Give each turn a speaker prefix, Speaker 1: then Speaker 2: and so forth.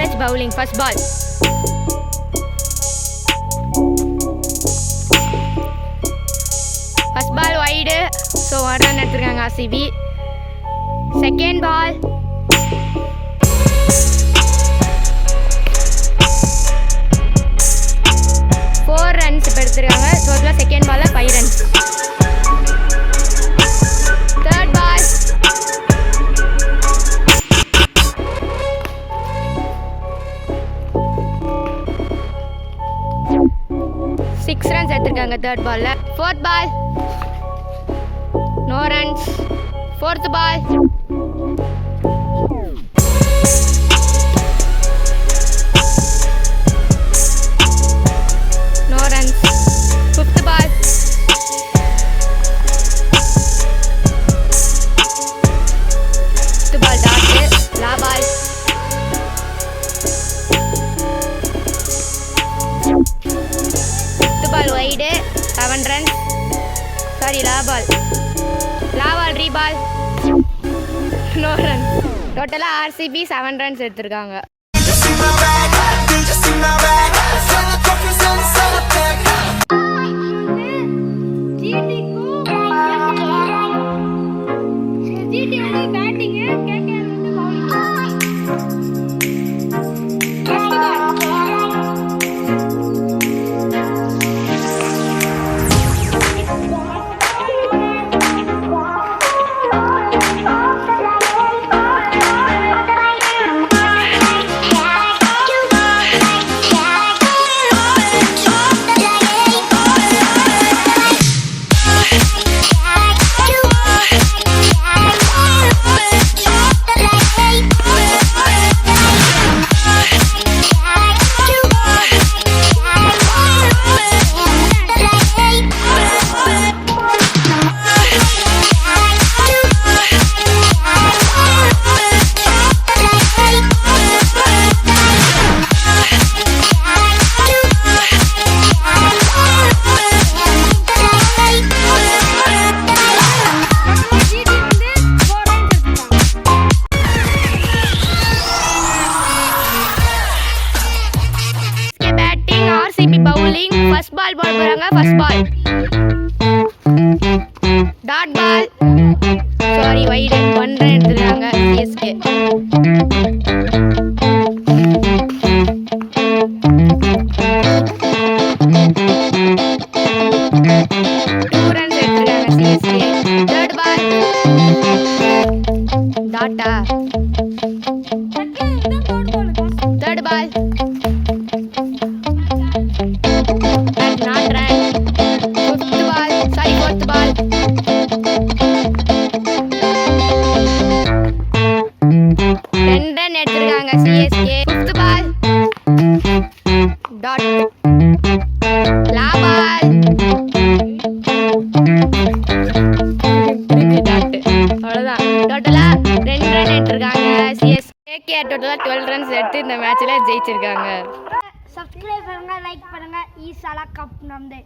Speaker 1: SRH bowling. First ball. First ball wide. So 1 run எடுத்துருக்காங்க RCB. Second ball. runs இப்போ எடுத்துருக்காங்க. டோட்டலாக second பாலில் 5 runs. Third ball. 6 runs எடுத்துருக்காங்க தேர்ட் பாலில். Fourth ball. No runs. Fourth ball. Wide 7 runs. Sorry, la ball re-ball. No runs. Total RCB 7 runs எடுத்துருக்காங்க. RCB bowling. First ball ball போறாங்க. First ball. Dot ball. Sorry, wide. 1 run எடுத்துறாங்க CSK. 2 runs எடுத்துறாங்க CSK. Third ball. Data. Third ball. எடுத்துருக்காங்க CSK. Fifth ball. Dot. லா ball. Dot. அவ்வளோதான். டோட்டலா 2 run எடுத்துருக்காங்க CSK. டோட்டலா 12 ரன்ஸ் எடுத்து இந்த மேட்ச்ல ஜெயிச்சிருக்காங்க.
Speaker 2: சப்ஸ்கிரைப் பண்ணுங்க, லைக் பண்ணுங்க. ஈசாலா கப் நம்தே.